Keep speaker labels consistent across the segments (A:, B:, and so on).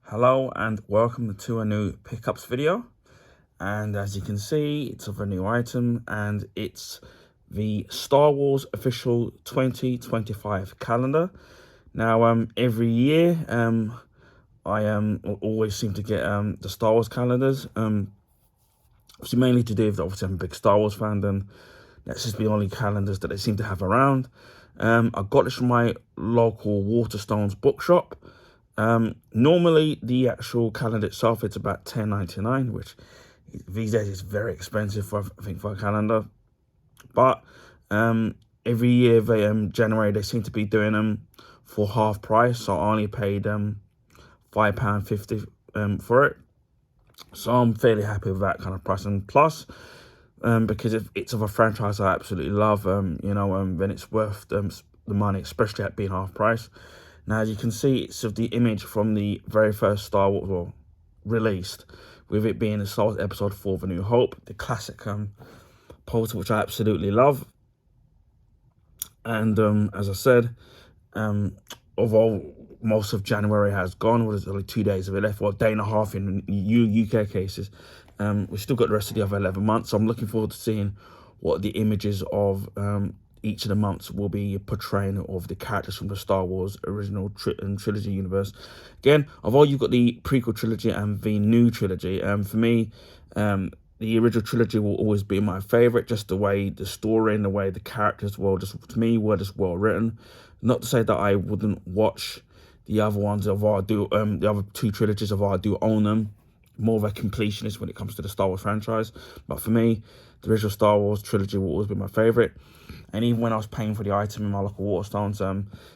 A: Hello and welcome to a new pickups video, and as you can see it's of a new item, and it's the Star Wars official 2025 calendar. Now every year I always seem to get the Star Wars calendars, obviously mainly to do with, obviously I'm a big Star Wars fan, and that's just the only calendars that they seem to have around. I got this from my local Waterstones bookshop. Normally the actual calendar itself, it's about $10.99, which these days is very expensive for, I think, for a calendar. But every year January they seem to be doing them for half price, so I only paid £5.50 for it. So I'm fairly happy with that kind of price, and plus because it's of a franchise I absolutely love, then it's worth the money, especially at being half price. Now, as you can see, it's of the image from the very first Star Wars released, with it being the Star Wars Episode 4 The New Hope, the classic poster, which I absolutely love. And as I said, although most of January has gone, there's only 2 days of it left, or a day and a half in UK cases, we've still got the rest of the other 11 months. So I'm looking forward to seeing what the images of each of the months will be portraying of the characters from the Star Wars original trilogy universe. Again, although you've got the prequel trilogy and the new trilogy, for me, the original trilogy will always be my favorite. Just the way the story and the way the characters were, just to me, were just well written. Not to say that I wouldn't watch the other ones, of I do the other two trilogies, of I do own them. More of a completionist when it comes to the Star Wars franchise, but for me, the original Star Wars trilogy will always be my favorite. And even when I was paying for the item in my local Waterstones,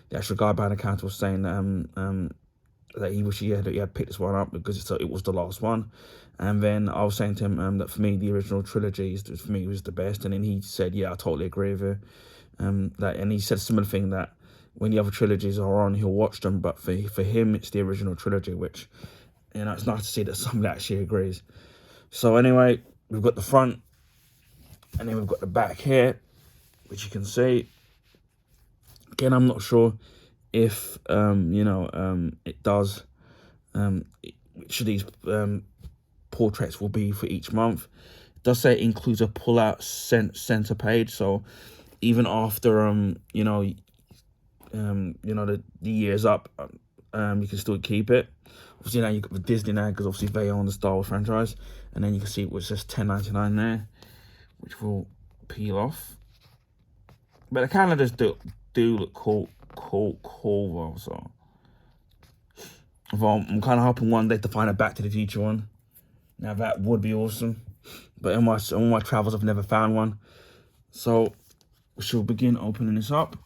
A: the actual guy behind the counter was saying that he wished he had picked this one up because it was the last one. And then I was saying to him that for me, the original trilogy for me was the best. And then he said, yeah, I totally agree with you. And he said a similar thing, that when the other trilogies are on, he'll watch them, but for him, it's the original trilogy, which, it's nice to see that somebody actually agrees. So anyway, we've got the front, and then we've got the back here, which you can see. Again, I'm not sure if it does which of these portraits will be for each month. It does say it includes a pull-out center page, so even after the year's up, you can still keep it. Obviously now you've got the Disney now, because obviously they own the Star Wars franchise, and then you can see it was just $10.99 there, which will peel off. But the calendars do look cool though. So I'm kind of hoping one day to find a Back to the Future one. Now that would be awesome, but in my travels I've never found one. So we shall begin opening this up.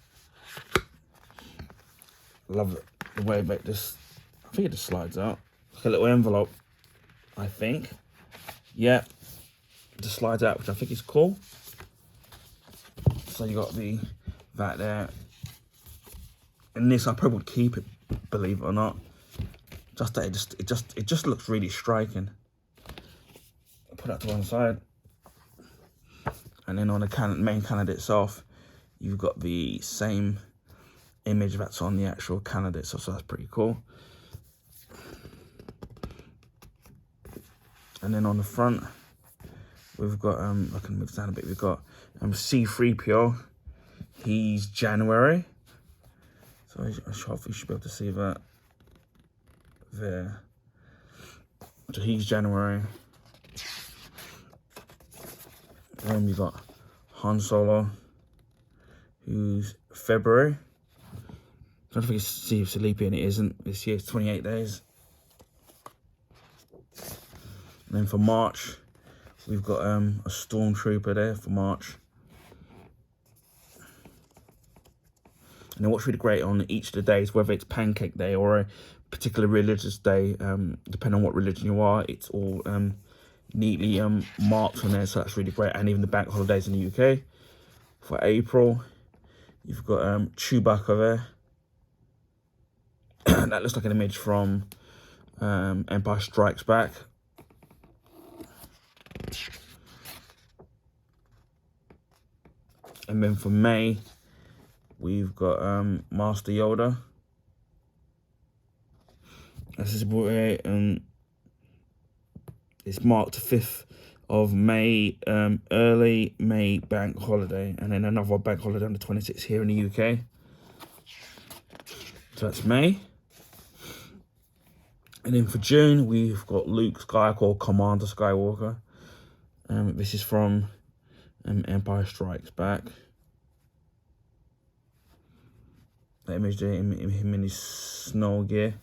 A: Love the way this. I think it just slides out like a little envelope. I think, yeah, it just slides out, which I think is cool. So you got that there, and this I probably would keep it, believe it or not. Just that it just looks really striking. I'll put that to one side, and then on the main calendar itself, you've got the same image that's on the actual calendar itself, so that's pretty cool. And then on the front, we've got I can move down a bit. We've got C-3PO. He's January, so hopefully you should be able to see that there. So he's January. Then we've got Han Solo, who's February. I don't think it's see leap year, and it isn't. This year it's 28 days. And then for March, we've got a Stormtrooper there for March. And then what's really great on each of the days, whether it's Pancake Day or a particular religious day, depending on what religion you are, it's all neatly marked on there, so that's really great. And even the bank holidays in the UK. For April, you've got Chewbacca there. That looks like an image from Empire Strikes Back. And then for May, we've got Master Yoda. Accessible. It's marked the 5th of May, early May bank holiday, and then another bank holiday on the 26th here in the UK. So that's May. And then for June, we've got Luke Skywalker, Commander Skywalker. This is from Empire Strikes Back. That image there, him in his snow gear.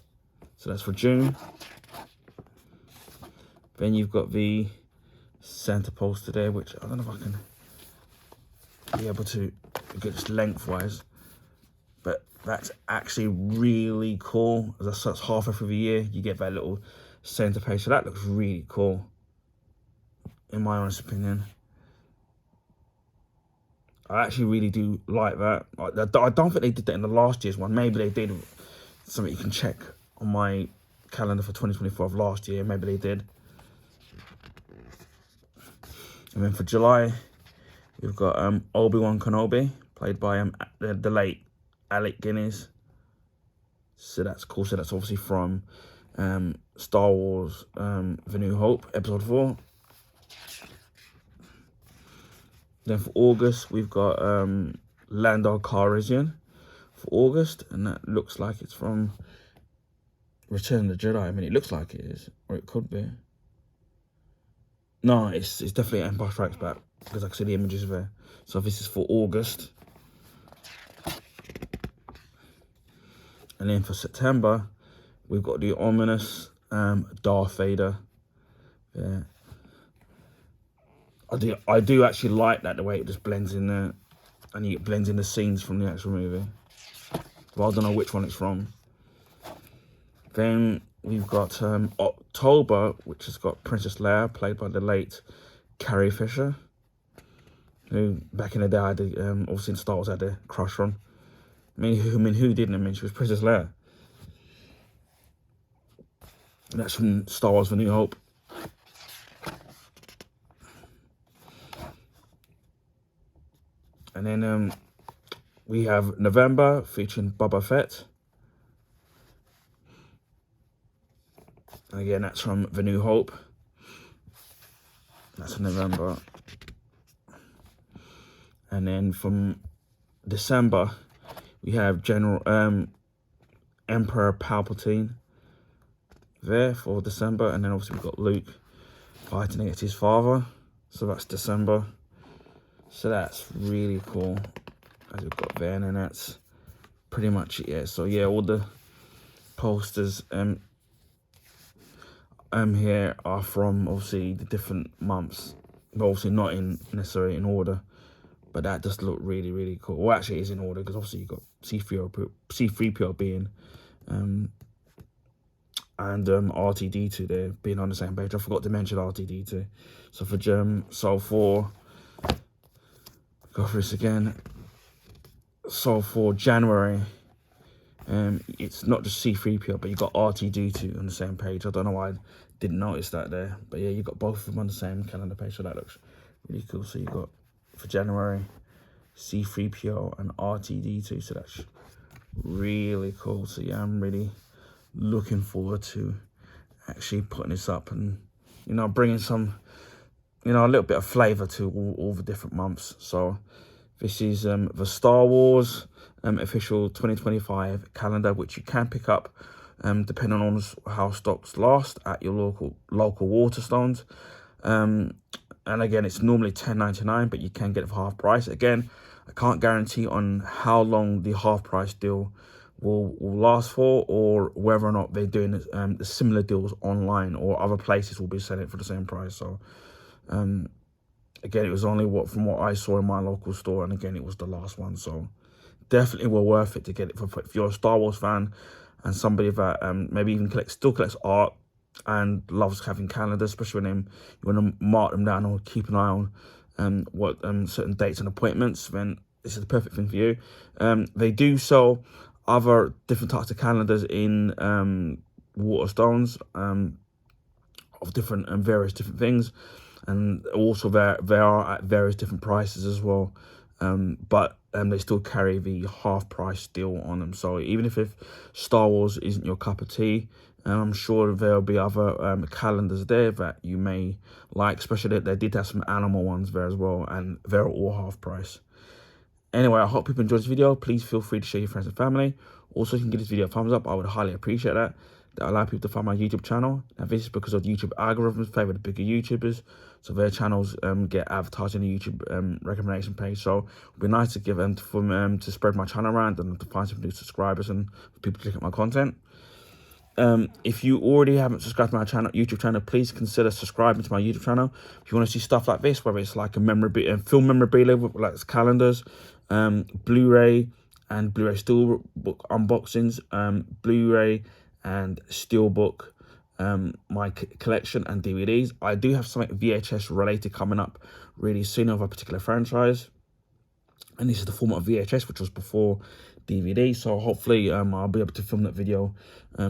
A: So that's for June. Then you've got the Santa poster there, which I don't know if I can be able to get this lengthwise, but that's actually really cool. That's halfway through the year, you get that little Santa page. So that looks really cool, in my honest opinion. I actually really do like that. I don't think they did that in the last year's one. Maybe they did. Something you can check on my calendar for 2024 of last year. Maybe they did. And then for July, we've got Obi-Wan Kenobi, played by the late Alec Guinness. So that's cool. So that's obviously from Star Wars The New Hope, Episode 4. Then for August, we've got Lando Calrissian for August, and that looks like it's from Return of the Jedi. I mean, it looks like it is, or it could be. No, it's definitely Empire Strikes Back, because I can see the images there. So this is for August. And then for September, we've got the ominous Darth Vader. Yeah. I do actually like that, the way it just blends in there, and it blends in the scenes from the actual movie. Well, I don't know which one it's from. Then we've got October, which has got Princess Leia, played by the late Carrie Fisher, who back in the day I did, obviously in Star Wars I had a crush on. I mean, who didn't? I mean, she was Princess Leia. And that's from Star Wars The New Hope. And then we have November, featuring Boba Fett. And again, that's from The New Hope. That's in November. And then from December, we have Emperor Palpatine there for December. And then obviously we've got Luke fighting against his father. So that's December. So that's really cool, as we've got there. And then that's pretty much it, yeah. So yeah, all the posters here are from obviously the different months, but obviously not necessarily in order, but that just looked really, really cool. Well, actually it is in order, because obviously you've got C3PO being and R2-D2 there being on the same page. I forgot to mention R2-D2. So for go for this again. So for January, it's not just C3PO, but you got R2-D2 on the same page. I don't know why I didn't notice that there, but yeah, you got both of them on the same calendar page, so that looks really cool. So you got for January C3PO and R2-D2, so that's really cool. So yeah, I'm really looking forward to actually putting this up and, you know, bringing some, you know, a little bit of flavour to all the different months. So this is the Star Wars official 2025 calendar, which you can pick up depending on how stocks last at your local Waterstones. And again, it's normally $10.99, but you can get it for half price. Again, I can't guarantee on how long the half price deal will last for, or whether or not they're doing the similar deals online, or other places will be selling it for the same price. So again, it was only from what I saw in my local store, and again, it was the last one. So definitely well worth it to get it if you're a Star Wars fan and somebody that maybe even still collects art and loves having calendars, especially when you want to mark them down or keep an eye on what certain dates and appointments, then this is the perfect thing for you. They do sell other different types of calendars in Waterstones of different and various different things, and also they are at various different prices as well. But they still carry the half price deal on them. So even if Star Wars isn't your cup of tea, I'm sure there'll be other calendars there that you may like, especially that they did have some animal ones there as well, and they're all half price. Anyway, I hope people enjoyed this video. Please feel free to share your friends and family. Also, you can give this video a thumbs up. I would highly appreciate that. That allow people to find my YouTube channel. Now, this is because of YouTube algorithms favor the bigger YouTubers, so their channels get advertised in the YouTube recommendation page. So it'd be nice to give them to spread my channel around and to find some new subscribers and for people to look at my content. If you already haven't subscribed to my channel, YouTube channel, please consider subscribing to my YouTube channel. If you want to see stuff like this, whether it's like a film memorabilia, like calendars, Blu-ray and Blu-ray Steelbook unboxings, Blu-ray and Steelbook, my collection and DVDs. I do have something VHS related coming up really soon of a particular franchise. And this is the format of VHS, which was before DVD. So hopefully I'll be able to film that video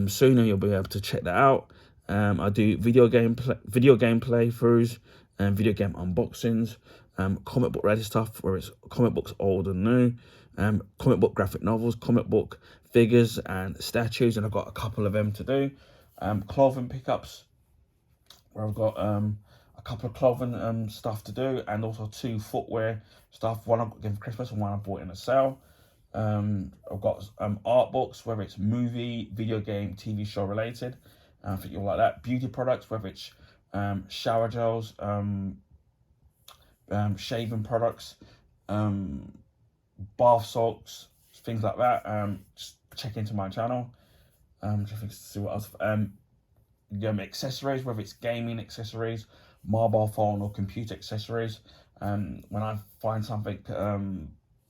A: soon, and you'll be able to check that out. I do video game playthroughs and video game unboxings, comic book related stuff, where it's comic books old and new, comic book graphic novels, comic book figures and statues, and I've got a couple of them to do. Clothing pickups, where I've got a couple of clothing stuff to do, and also 2 footwear stuff. One I got given for Christmas and one I bought in a sale. I've got art books, whether it's movie, video game, TV show related. I think you'll like that. Beauty products, whether it's shower gels, shaving products, bath salts, things like that. Just check into my channel. Just to see what else. Accessories, whether it's gaming accessories, mobile phone or computer accessories. When I find something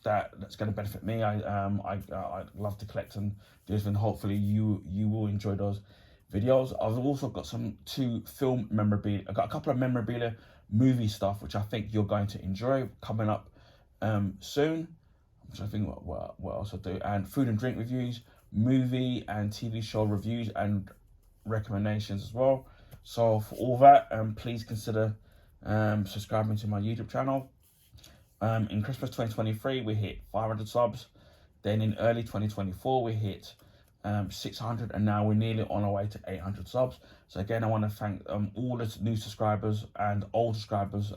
A: that's going to benefit me, I love to collect and do this, and hopefully you will enjoy those videos. I've also got 2 film memorabilia. I've got a couple of memorabilia movie stuff which I think you're going to enjoy coming up soon. I'm trying to think what else I'll do. And food and drink reviews, movie and TV show reviews and recommendations as well. So for all that, please consider subscribing to my YouTube channel. In Christmas 2023 we hit 500 subs, then in early 2024 we hit 600, and now we're nearly on our way to 800 subs. So again, I want to thank all the new subscribers and old subscribers.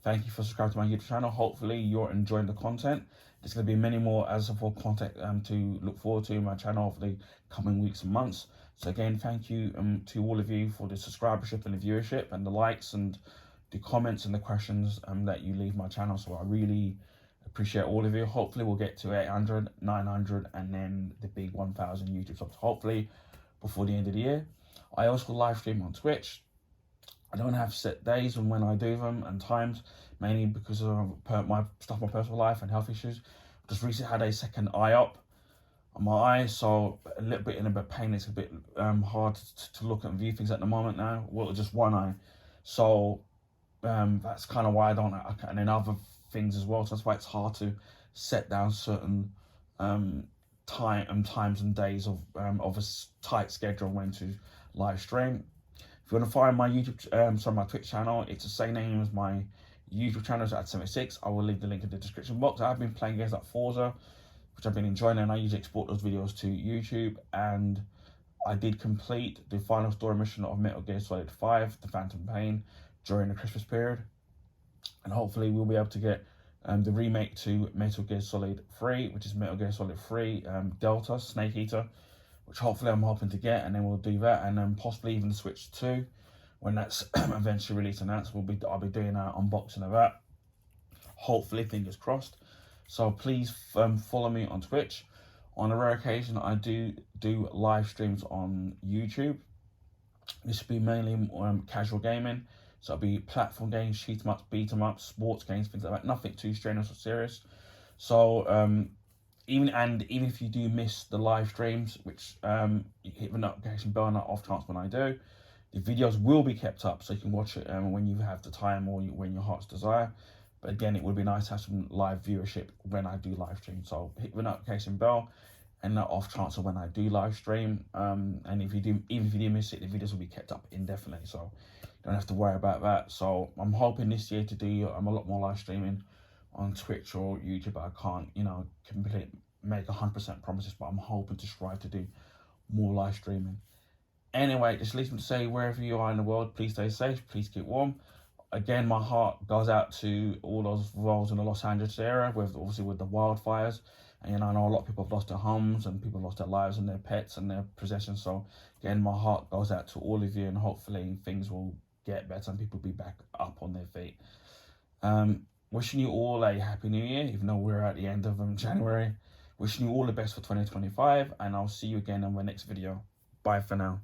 A: Thank you for subscribing to my YouTube channel. Hopefully you're enjoying the content. There's going to be many more as of content to look forward to in my channel over the coming weeks and months. So again, thank you to all of you for the subscribership and the viewership and the likes and the comments and the questions that you leave my channel. So I really appreciate all of you. Hopefully we'll get to 800, 900, and then the big 1,000 YouTube subs, hopefully before the end of the year. I also live stream on Twitch. I don't have set days on when I do them and times, mainly because of my personal life and health issues. Just recently had a second eye up on my eye, so a little bit in a bit of pain. It's a bit hard to look and view things at the moment now. Well, just one eye. So that's kind of why and then other things as well. So that's why it's hard to set down certain times and days of a tight schedule when to live stream. If you want to find my my Twitch channel, it's the same name as my YouTube channel, so Ad76. I will leave the link in the description box. I've been playing games like Forza, which I've been enjoying, and I usually export those videos to YouTube. And I did complete the final story mission of Metal Gear Solid 5, The Phantom Pain, during the Christmas period. And hopefully we'll be able to get the remake to Metal Gear Solid 3, which is Metal Gear Solid 3 Delta, Snake Eater, which hopefully I'm hoping to get, and then we'll do that, and then possibly even the Switch 2 when that's eventually released and announced. I'll be doing an unboxing of that, hopefully, fingers crossed. So please follow me on Twitch. On a rare occasion, I do live streams on YouTube. This will be mainly casual gaming. So it'll be platform games, shoot 'em ups, beat 'em ups, sports games, things like that. Nothing too strenuous or serious. So even if you do miss the live streams, which you hit the notification bell on that off chance when I do, the videos will be kept up so you can watch it when you have the time or when your heart's desire. But again, it would be nice to have some live viewership when I do live stream. So hit the notification bell and that off chance of when I do live stream. And even if you do miss it, the videos will be kept up indefinitely. So you don't have to worry about that. So I'm hoping this year to do a lot more live streaming on Twitch or YouTube. I can't, you know, completely make 100% promises, but I'm hoping to strive to do more live streaming. Anyway, just leaves me to say, wherever you are in the world, please stay safe, please keep warm. Again, my heart goes out to all those roles in the Los Angeles area, with obviously with the wildfires. And, you know, I know a lot of people have lost their homes and people have lost their lives and their pets and their possessions. So again, my heart goes out to all of you, and hopefully things will get better and people will be back up on their feet. Wishing you all a happy new year, even though we're at the end of January. Wishing you all the best for 2025, and I'll see you again in my next video. Bye for now.